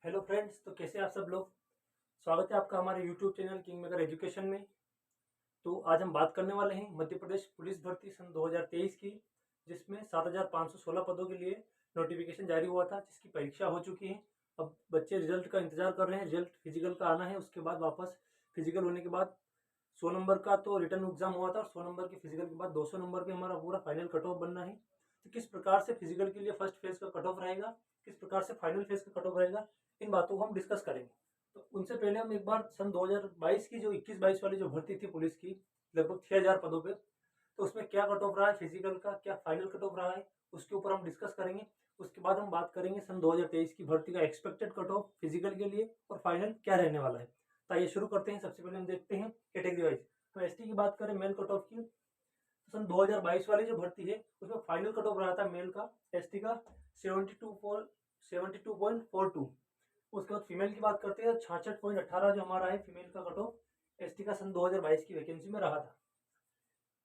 Hello friends, तो कैसे आप सब लोग। स्वागत है आपका हमारे YouTube channel king maker education में। तो आज हम बात करने वाले हैं मध्य प्रदेश पुलिस भर्ती सन 2023 की, जिसमें 7,516 पदों के लिए नोटिफिकेशन जारी हुआ था, जिसकी परीक्षा हो चुकी है। अब बच्चे रिजल्ट का इंतजार कर रहे हैं। रिजल्ट फिजिकल का आना है, उसके बाद वापस फिजिकल होने के बाद 100 नंबर का तो रिटर्न एग्जाम हुआ था और 100 नंबर के फिजिकल के बाद 200 नंबर पे हमारा पूरा फाइनल कट ऑफ बनना है। तो किस प्रकार से फिजिकल के लिए फर्स्ट फेज का कट ऑफ रहेगा, किस प्रकार से फाइनल फेज का कट ऑफ रहेगा, इन बातों को हम डिस्कस करेंगे। तो उनसे पहले हम एक बार सन 2022 की जो 21-22 वाली जो भर्ती थी पुलिस की, लगभग 6000 पदों पे, तो उसमें क्या कट ऑफ रहा है फिजिकल का, क्या फाइनल कट ऑफ रहा है, उसके ऊपर हम डिस्कस करेंगे। उसके बाद हम बात करेंगे सन 2023 की भर्ती का एक्सपेक्टेड कट ऑफ फिजिकल के लिए और फाइनल क्या रहने वाला है। तो आइए शुरू करते हैं। सबसे पहले हम देखते हैं कैटेगरी वाइज। तो एसटी की बात करें मेल कट ऑफ की, तो सन 2022 वाली जो भर्ती है उसमें फाइनल कट ऑफ रहा था मेल का, एसटी का 72.42। उसके बाद फीमेल की बात करते हैं, 66.18 जो हमारा है फीमेल का कट ऑफ एसटी का सन 2022 की वैकेंसी में रहा था।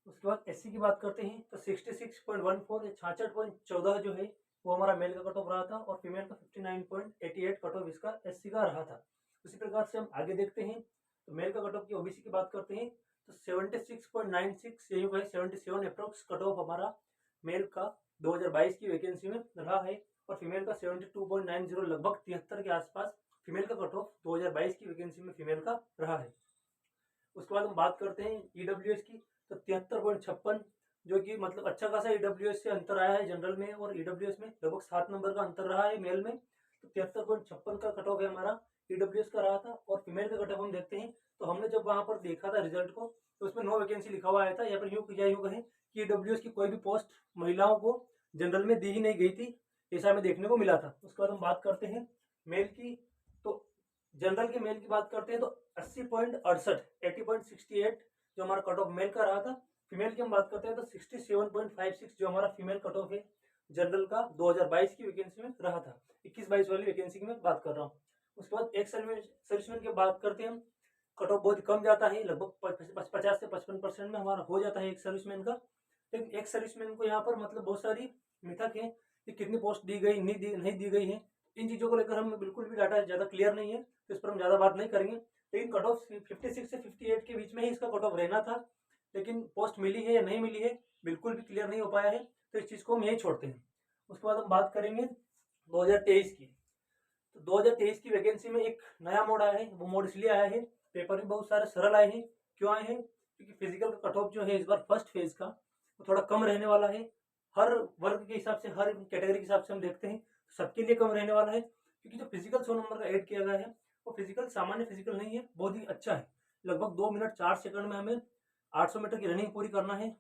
उसके बाद एससी की बात करते हैं तो 66.14 या 66.14 जो है वो हमारा मेल का कट ऑफ रहा था और फीमेल का 59.88 कट ऑफ इसका एससी का रहा था। उसी प्रकार से हम आगे देखते हैं तो मेल का कट ऑफ की ओबीसी की बात करते हैं तो 76.96 यही है 77 अप्रोक्स कट ऑफ हमारा मेल का 2022 की वैकेंसी में रहा है और फीमेल का 72.90 लगभग 73 के आसपास फीमेल का कट ऑफ 2022 की वैकेंसी में फीमेल का रहा है। उसके बाद हम बात करते हैं ईडब्ल्यूएस की, तो 73.56 जो कि मतलब अच्छा खासा ईडब्ल्यूएस से अंतर आया है जनरल में और ईडब्ल्यूएस में लगभग 7 नंबर का अंतर रहा है मेल में। तो 73.56 का कट ऑफ है हमारा ईडब्ल्यूएस का रहा था और फीमेल का कट ऑफ हम देखते हैं। तो हमने जब वहां पर देखा था रिजल्ट को तो उसमें 9 वैकेंसी लिखा हुआ आया था। यहाँ पर यूँ कहें कि ईडब्ल्यूएस की कोई भी पोस्ट महिलाओं को जनरल में दी ही नहीं गई थी, ऐसा हमें देखने को मिला था। उसके बाद हम बात करते हैं मेल की, तो जनरल के मेल की बात करते हैं तो 80.68 जो हमारा कट ऑफ मेल का रहा था। फीमेल की हम बात करते हैं तो 67.56 जो हमारा फीमेल कट ऑफ है जनरल का 2022 की वैकेंसी में रहा था। 21-22 वाली वैकेंसी की मैं बात कर रहा हूँ। उसके बाद एक सर्विसमैन की बात करते हैं हम, कट ऑफ बहुत कम जाता है, लगभग 50 से 55% में हमारा हो जाता है एक सर्विसमैन का। लेकिन एक सर्विसमैन को यहाँ पर मतलब बहुत सारी मिथक है कि कितनी पोस्ट दी गई नहीं दी गई है। इन चीज़ों को लेकर हम बिल्कुल भी डाटा ज़्यादा क्लियर नहीं है, तो इस पर हम ज़्यादा बात नहीं करेंगे। लेकिन कट ऑफ 56 से 58 के बीच में ही इसका कट ऑफ रहना था, लेकिन पोस्ट मिली है या नहीं मिली है बिल्कुल भी क्लियर नहीं हो पाया है, तो इस चीज़ को हम यही छोड़ते हैं। उसके बाद हम बात करेंगे 2023 की। तो 2023 की वैकेंसी में एक नया मोड आया है। वो मोड इसलिए आया है, पेपर भी बहुत सारे सरल आए हैं। क्यों आए हैं? क्योंकि फिजिकल का कट ऑफ जो है इस बार फर्स्ट फेज का वो थोड़ा कम रहने वाला है। हर वर्ग के हिसाब से, हर कैटेगरी के हिसाब से हम देखते हैं तो सबके लिए कम रहने वाला है, क्योंकि जो फिजिकल 100 नंबर का ऐड किया गया है वो फिजिकल सामान्य फिजिकल नहीं है, बहुत ही अच्छा है। लगभग 2 मिनट 4 सेकंड में हमें 800 मीटर की रनिंग पूरी करना है,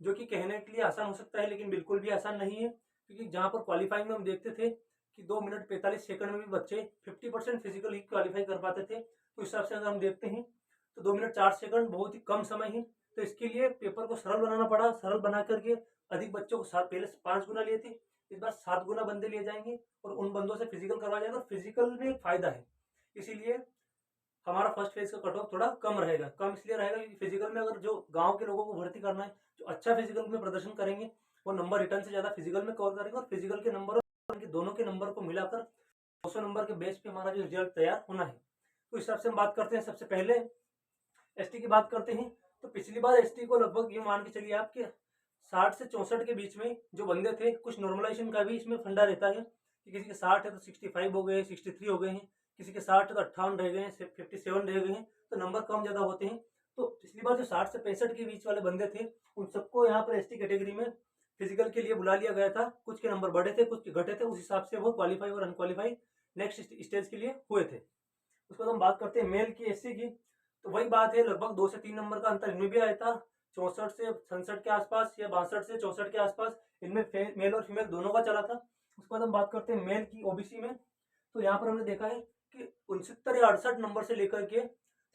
जो कि कहने के लिए आसान हो सकता है लेकिन बिल्कुल भी आसान नहीं है। क्योंकि जहाँ पर क्वालिफाइंग में हम देखते थे कि 2 मिनट 45 सेकंड में भी बच्चे 50% फिजिकल ही क्वालिफाई कर पाते थे, तो इस हिसाब से अगर हम देखते हैं तो 2 मिनट 4 सेकंड बहुत ही कम समय है। तो इसके लिए पेपर को सरल बनाना पड़ा। सरल बना करके अधिक बच्चों को पहले 5 गुना लिए थे, इस बार 7 गुना बंदे लिए जाएंगे और उन बंदों से फिजिकल करवाया जाएगा। और फिजिकल में एक फायदा है, इसीलिए हमारा फर्स्ट फेज का कट ऑफ थोड़ा कम रहेगा। कम इसलिए रहेगा क्योंकि फिजिकल में अगर जो गांव के लोगों को भर्ती करना है, जो अच्छा फिजिकल में प्रदर्शन करेंगे वो नंबर रिटर्न से ज्यादा फिजिकल में कवर करेंगे और फिजिकल के नंबर और दोनों के नंबर को मिलाकर 200 नंबर के बेस पे हमारा जो रिजल्ट तैयार होना है। तो इस हिसाब से हम बात करते हैं। सबसे पहले एसटी की बात करते हैं, तो पिछली बार एसटी को लगभग ये मान के चलिए आपके 60 से 64 के बीच में जो बंदे थे, कुछ नॉर्मलाइजेशन का भी इसमें फंडा रहता है कि किसी के 60 है तो 65 हो गए, 63 हो गए हैं, किसी के 60 है तो 58 रह गए हैं, 57 रह गए हैं, तो नंबर कम ज्यादा होते हैं। तो पिछली बार जो 60 से 65 के बीच वाले बंदे थे उन सबको यहाँ पर एसटी कैटेगरी में फिजिकल के लिए बुला लिया गया था। कुछ के नंबर बढ़े थे, कुछ के घटे थे, उस हिसाब से वो क्वालिफाई और अनक्वालिफाई नेक्स्ट स्टेज के लिए हुए थे। उसके बाद हम बात करते हैं मेल की, एससी की, तो वही बात है, लगभग 2 से 3 नंबर का अंतर इनमें भी आया था, 64 से 67 के आसपास या 62 से 64 के आसपास इनमें मेल और फीमेल दोनों का चला था। उसके बाद हम बात करते हैं मेल की ओबीसी में, तो यहाँ पर हमने देखा है कि 69 या 68 नंबर से लेकर के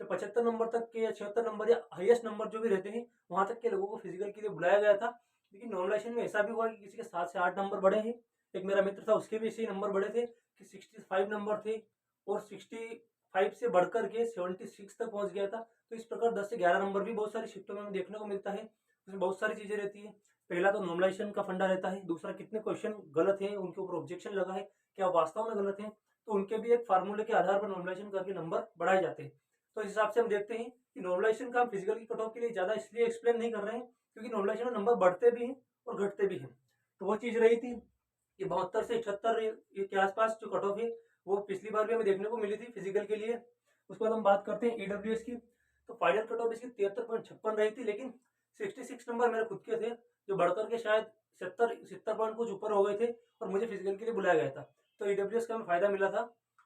75 नंबर तक के या 76 नंबर या हाईएस्ट नंबर जो भी रहते हैं वहां तक के लोगों को फिजिकल के लिए बुलाया गया था। लेकिन नॉर्मलाइजेशन में ऐसा भी हुआ कि किसी के 7 से 8 नंबर बढ़े हैं। एक मेरा मित्र था, उसके भी इसी नंबर बढ़े थे कि 65 नंबर थे और 65 से बढ़कर के 76 तक पहुंच गया था। तो इस प्रकार 10 से 11 नंबर भी बहुत सारी शिफ्टों में देखने को मिलता है। उसमें बहुत सारी चीजें रहती है। पहला तो नॉर्मलाइजेशन का फंडा रहता है, दूसरा कितने क्वेश्चन गलत हैं उनके ऊपर ऑब्जेक्शन लगा है, क्या वास्तव में गलत हैं, तो उनके भी एक फार्मूले के आधार पर नॉर्मलाइजेशन करके नंबर बढ़ाए जाते हैं। तो इस हिसाब से हम देखते हैं कि नॉर्मलाइजेशन का हम फिजिकल की कट ऑफ के लिए ज़्यादा इसलिए एक्सप्लेन नहीं कर रहे हैं क्योंकि नॉर्मलाइजेशन में नंबर बढ़ते भी हैं और घटते भी हैं। तो वो चीज़ रही थी कि 72 से 78 के आसपास जो कट ऑफ है वो पिछली बार भी हमें देखने को मिली थी फिजिकल के लिए। उसके बाद हम बात करते हैं ईडब्ल्यूएस की, तो फाइनल कट ऑफ इसकी 73.56 रही थी, लेकिन 66 नंबर मेरे खुद के थे जो बढ़कर के शायद 70 पॉइंट कुछ ऊपर हो गए थे और मुझे फिजिकल के लिए बुलाया गया था। तो ईडब्ल्यूएस का हमें फायदा मिला था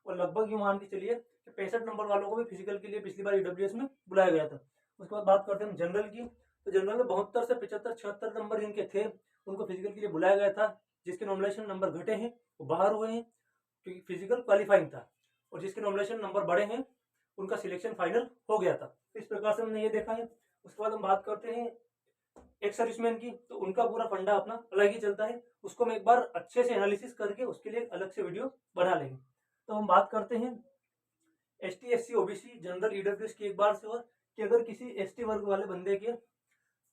और लगभग यूँ मान के चलिए कि 65 नंबर वालों को भी फिजिकल के लिए पिछली बार ईडब्ल्यूएस में बुलाया गया था। उसके बाद बात करते हैं जनरल की, तो जनरल में 72 से 75 76 नंबर जिनके थे उनको फिजिकल के लिए बुलाया गया था। जिसके नॉमिनेशन नंबर घटे हैं वो बाहर हुए हैं क्योंकि फिजिकल क्वालिफाइंग था, और जिसके नॉमिनेशन नंबर बढ़े हैं उनका सिलेक्शन फाइनल हो गया था। तो इस प्रकार से हमने ये देखा है। उसके बाद हम बात करते हैं एक सर्विसमैन की, तो उनका पूरा फंडा अपना अलग ही चलता है, उसको हम एक बार अच्छे से एनालिसिस करके उसके लिए अलग से वीडियो बना लेंगे। तो हम बात करते हैं ST SC OBC general EWS की एक बार से, और कि अगर किसी एसटी वर्ग वाले बंदे के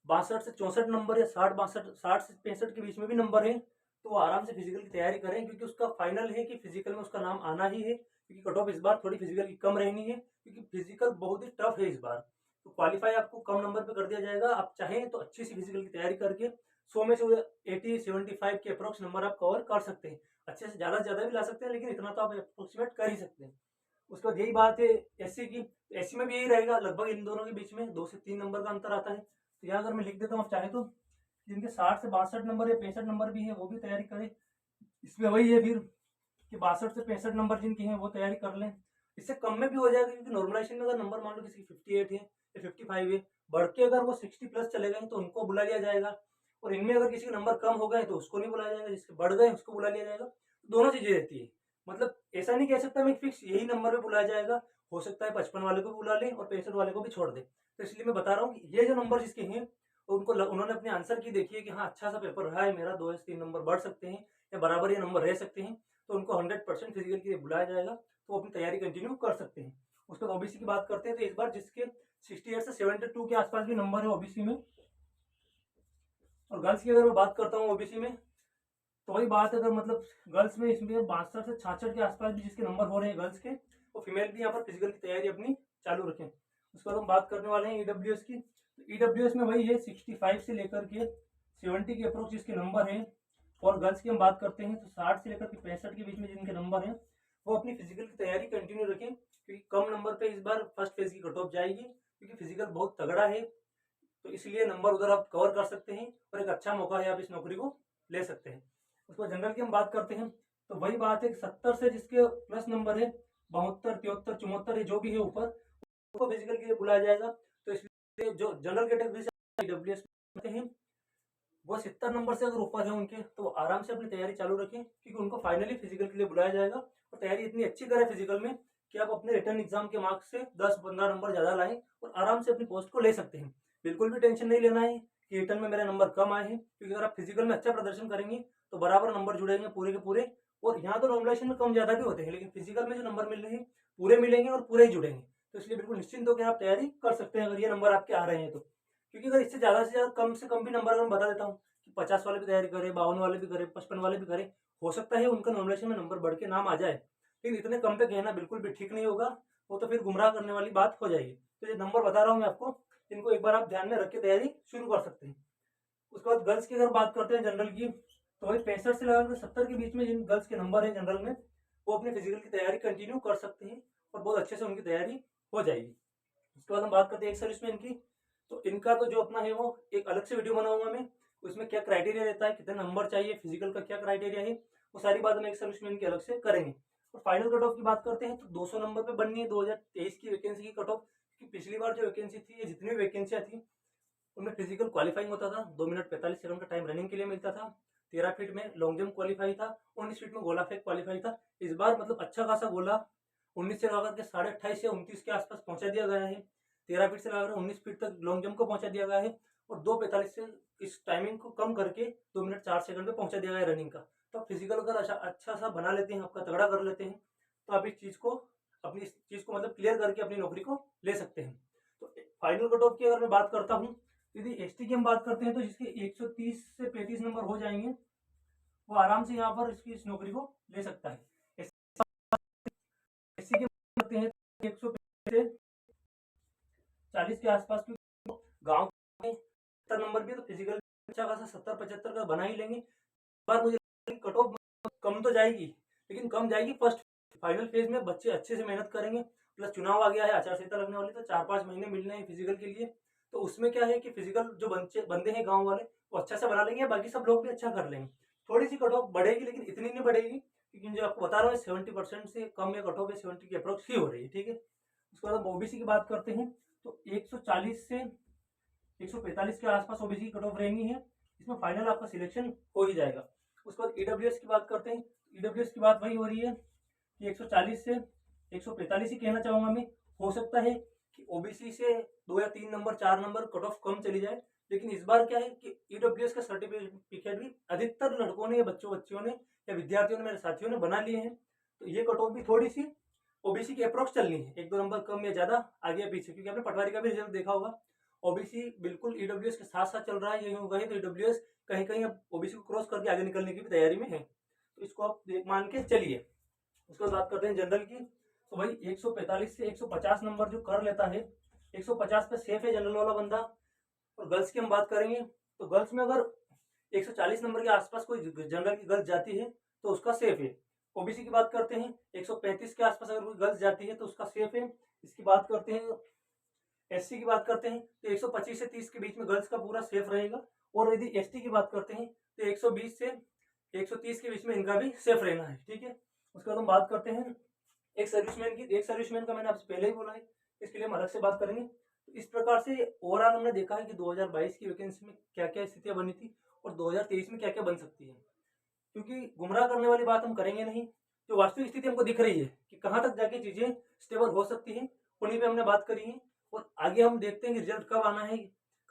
62 से 64 नंबर या 60 से 65 के बीच में भी नंबर है तो वो आराम से फिजिकल की तैयारी करें, क्योंकि उसका फाइनल है कि फिजिकल में उसका नाम आना ही है, क्योंकि कट ऑफ इस बार थोड़ी फिजिकल की कम रहनी है क्योंकि फिजिकल बहुत ही टफ है इस बार। तो क्वालिफाई आपको कम नंबर पे कर दिया जाएगा, आप चाहें तो अच्छी सी फिजिकल की तैयारी करके 100 में से 80-75 के अप्रोक्स नंबर आप कवर कर सकते हैं। अच्छे से ज़्यादा भी ला सकते हैं, लेकिन इतना तो आप अप्रोक्सीमेट कर ही सकते हैं। उसके बाद यही बात है एससी की, एससी में भी यही रहेगा, लगभग इन दोनों के बीच में 2 से 3 नंबर का अंतर आता है। तो यहाँ अगर मैं लिख देता हूँ, आप चाहे तो जिनके 60 से 62 नंबर या 65 नंबर भी है वो भी तैयारी करें। इसमें वही है फिर कि 62 से 65 नंबर जिनके हैं वो तैयारी कर लें। इससे कम में भी हो जाएगा क्योंकि नॉर्मलाइजेशन में अगर नंबर मान लो किसी 58 है या 55 है, बढ़ के अगर वो 60 प्लस चले गए तो उनको बुला लिया जाएगा, और इनमें अगर किसी के नंबर कम हो गए तो उसको नहीं बुलाया जाएगा, जिसके बढ़ गए उसको बुला लिया जाएगा। दोनों चीजें रहती है, मतलब ऐसा नहीं कह सकता मैं फिक्स यही नंबर पे बुलाया जाएगा, हो सकता है 55 वाले को बुला ले और 65 वाले को भी छोड़ दे। तो इसलिए मैं बता रहा हूँ ये जो नंबर जिसके हैं उनको उन्होंने अपने आंसर की देखिए कि हाँ अच्छा सा पेपर रहा है मेरा, 2 या 3 नंबर बढ़ सकते हैं या बराबर ये नंबर रह सकते हैं, तो उनको 100% फिजिकल के लिए बुलाया जाएगा, तो वो अपनी तैयारी कंटिन्यू कर सकते हैं। उसके बाद ओबीसी की बात करते हैं, तो इस बार जिसके 68 से 72 के आसपास भी नंबर है ओबीसी में, और गर्ल्स की अगर मैं बात करता हूँ ओबीसी में, तो वही बात है अगर मतलब गर्ल्स में इसमें 62 से 66 के आसपास भी जिसके नंबर हो रहे हैं गर्ल्स के, वो फीमेल भी यहाँ पर फिजिकल की तैयारी अपनी चालू रखें। उसके बाद हम बात करने वाले हैं ईडब्ल्यूएस की, तो ईडब्ल्यूएस में वही है 65 से लेकर के 70 के अप्रोच जिसके नंबर हैं, और गर्ल्स की हम बात करते हैं तो 60 से लेकर के 65 के बीच में जिनके नंबर हैं वो अपनी फिजिकल की तैयारी कंटिन्यू रखें, क्योंकि कम नंबर पे इस बार फर्स्ट फेज की कट ऑफ जाएगी, क्योंकि फिजिकल बहुत तगड़ा है, तो इसलिए नंबर उधर आप कवर कर सकते हैं और एक अच्छा मौका है, आप इस नौकरी को ले सकते हैं। उसको जनरल की हम बात करते हैं, तो वही बात है 70 से जिसके प्लस नंबर है 72 73 74 जो भी है ऊपर, उनको फिजिकल के लिए बुलाया जाएगा। तो इसलिए जो जनरल कैटेगरी से डब्ल्यूएस हैं वो 70 नंबर से अगर ऊपर है उनके, तो आराम से अपनी तैयारी चालू रखें, क्योंकि उनको फाइनली फिजिकल के लिए बुलाया जाएगा, और तैयारी इतनी अच्छी करें फिजिकल में कि आप अपने रिटर्न एग्जाम के मार्क्स से 10-15 नंबर ज्यादा लाएं और आराम से अपनी पोस्ट को ले सकते हैं। बिल्कुल भी टेंशन नहीं लेना है कि रिटर्न में मेरे नंबर कम आए हैं, क्योंकि अगर आप फिजिकल में अच्छा प्रदर्शन करेंगे तो बराबर नंबर जुड़ेंगे पूरे के पूरे। और यहाँ तो नॉर्मलाइजेशन में कम ज्यादा भी होते हैं, लेकिन फिजिकल में जो नंबर मिल रहे हैं पूरे मिलेंगे और पूरे ही जुड़ेंगे। तो इसलिए बिल्कुल निश्चिंत होकर आप तैयारी कर सकते हैं अगर ये नंबर आपके आ रहे हैं तो। क्योंकि अगर इससे ज्यादा कम से कम भी नंबर अगर मैं बता देता हूँ कि 50 वाले भी तैयारी करें, 52 वाले भी करें, 55 वाले भी करें, हो सकता है उनका नॉमिनेशन में नंबर बढ़ के नाम आ जाए, लेकिन इतने कम पे कहना बिल्कुल भी ठीक नहीं होगा, वो तो फिर गुमराह करने वाली बात हो जाएगी। तो ये नंबर बता रहा हूँ मैं आपको, इनको एक बार आप ध्यान में रख के तैयारी शुरू कर सकते हैं। उसके बाद गर्ल्स की अगर बात करते हैं जनरल की, तो वही 65 से लगाकर 70 के बीच में जिन गर्ल्स के नंबर है जनरल में, वो अपने फिजिकल की तैयारी कंटिन्यू कर सकते हैं और बहुत अच्छे से उनकी तैयारी हो जाएगी। उसके बाद हम बात करते हैं एक सर्विसमैन की, तो इनका तो जो अपना है वो एक अलग से वीडियो बनाऊंगा मैं, उसमें क्या क्राइटेरिया रहता है, कितने नंबर चाहिए, फिजिकल का क्या क्राइटेरिया है, वो सारी बात हम एक सर्विसमैन की अलग से करेंगे। और फाइनल कट ऑफ की बात करते हैं तो 200 नंबर पे बननी है 2023 की वैकेंसी की कट ऑफ, क्योंकि पिछली बार जो वैकेंसी थी ये जितनी वैकेंसियाँ थी उनमें फिजिकल क्वालिफाइंग होता था, 2 मिनट 45 सेकंड का टाइम रनिंग के लिए मिलता था, 13 फीट में लॉन्ग जंप क्वालिफाई था, 19 फीट में गोला फेंक क्वालिफाई था। इस बार मतलब अच्छा खासा गोला 19 से लगाकर के 28.5 या 29 के आसपास पहुंचा दिया गया है, 13 फीट से लगाकर 19 फीट तक लॉन्ग जंप को पहुंचा दिया गया है, और 2:45 से इस टाइमिंग को कम करके 2 मिनट 4 सेकंड पे पहुंचा दिया गया है रनिंग का। तो आप फिजिकल अगर अच्छा सा बना लेते हैं, आपका तगड़ा कर लेते हैं, तो आप इस चीज को अपनी इस चीज को मतलब क्लियर करके अपनी नौकरी को ले सकते हैं। तो फाइनल कट ऑफ की अगर मैं बात करता हूँ यदि एसटी की हम बात करते हैं तो जिसके 130 से 35 नंबर हो जाएंगे वो आराम से यहाँ पर इस नौकरी को ले सकता है। एससी की बात करते हैं 100 से 40 के आसपास, क्योंकि गाँव में 70 नंबर भी तो फिजिकल अच्छा खासा 70-75 का बना ही लेंगे। पर मुझे कट ऑफ कम तो जाएगी, लेकिन कम जाएगी फर्स्ट फाइनल फेज में बच्चे अच्छे से मेहनत करेंगे। प्लस चुनाव आ गया है, आचार संहिता लगने वाली, तो 4-5 महीने मिलने हैं फिजिकल के लिए। तो उसमें क्या है कि फिजिकल जो बंदे हैं गाँव वाले वो अच्छा से बना लेंगे, बाकी सब लोग भी अच्छा कर लेंगे। थोड़ी सी कट ऑफ बढ़ेगी, लेकिन इतनी नहीं बढ़ेगी, क्योंकि जो आपको बता रहा हूँ 70% से कम या कट ऑफ 70 की अप्रोक्स ही हो रही है। ठीक है, उसके बाद ओबीसी की बात करते हैं तो 140 से 145 के आसपास ओबीसी की कट ऑफ रहेंगी है। इसमें फाइनल आपका सिलेक्शन हो ही जाएगा। उसके बाद ईडब्ल्यूएस की बात करते हैं। ईडब्ल्यूएस की बात वही हो रही है कि 140 से 145 ही कहना चाहूंगा मैं। हो सकता है कि ओबीसी से 2 या 3 नंबर 4 नंबर कट ऑफ कम चली जाए, लेकिन इस बार क्या है कि ईडब्ल्यूएस का सर्टिफिकेट भी अधिकतर लड़कों ने या बच्चियों ने या विद्यार्थियों ने, मेरे साथियों ने बना लिए हैं। तो ये कट ऑफ भी थोड़ी सी ओबीसी की अप्रोक्स चलनी है, 1-2 नंबर कम या ज्यादा आगे या पीछे, क्योंकि आपने पटवारी का भी रिजल्ट देखा होगा। ओबीसी बिल्कुल ईडब्ल्यूएस के साथ साथ चल रहा है, यही होगा ही तो ईडब्ल्यूएस कहीं कहीं अब ओबीसी को क्रॉस करके आगे निकलने की भी तैयारी में है। तो इसको आप मान के चलिए। उसके बाद बात करते हैं जनरल की, तो भाई 145 से 150 नंबर जो कर लेता है, 150 पे सेफ है जनरल वाला बंदा। और गर्ल्स की हम बात करेंगे तो गर्ल्स में अगर 140 नंबर के आसपास कोई जनरल की गर्ल्स जाती है तो उसका सेफ है। ओबीसी की बात करते हैं 135 के आसपास अगर कोई गर्ल्स जाती है तो उसका सेफ है। इसकी बात करते हैं एससी की बात करते हैं तो 125 से 30 के बीच में गर्ल्स का पूरा सेफ रहेगा। और यदि एसटी की बात करते हैं तो 120 से 130 के बीच में इनका भी सेफ रहना है। ठीक है, उसके बाद हम बात करते हैं एक सर्विसमैन की। एक सर्विसमैन का मैंने आपसे पहले ही बोला है, इसके लिए हम अलग से बात करेंगे। तो इस प्रकार से ओवरऑल हमने देखा है कि 2022 की वैकेंसी में क्या क्या स्थितियां बनी थी और 2023 में क्या क्या बन सकती है। क्योंकि गुमराह करने वाली बात हम करेंगे नहीं, जो वास्तविक स्थिति हमको दिख रही है कि कहाँ तक जाके चीजें स्टेबल हो सकती हैं, उन्हीं पे हमने बात करी है। और आगे हम देखते हैं कि रिजल्ट कब आना है,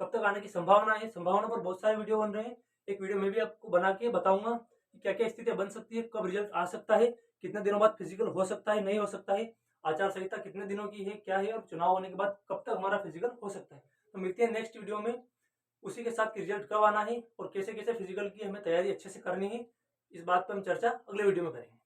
कब तक आने की संभावना है। संभावना पर बहुत सारे वीडियो बन रहे हैं, एक वीडियो में भी आपको बना के बताऊंगा कि क्या क्या स्थितियां बन सकती है, कब रिजल्ट आ सकता है, कितने दिनों बाद फिजिकल हो सकता है, नहीं हो सकता है, आचार संहिता कितने दिनों की है, क्या है, और चुनाव होने के बाद कब तक हमारा फिजिकल हो सकता है। तो मिलते हैं नेक्स्ट वीडियो में, उसी के साथ रिजल्ट कब आना है और कैसे कैसे फिजिकल की हमें तैयारी अच्छे से करनी है। इस बात पर हम चर्चा अगले वीडियो में करेंगे।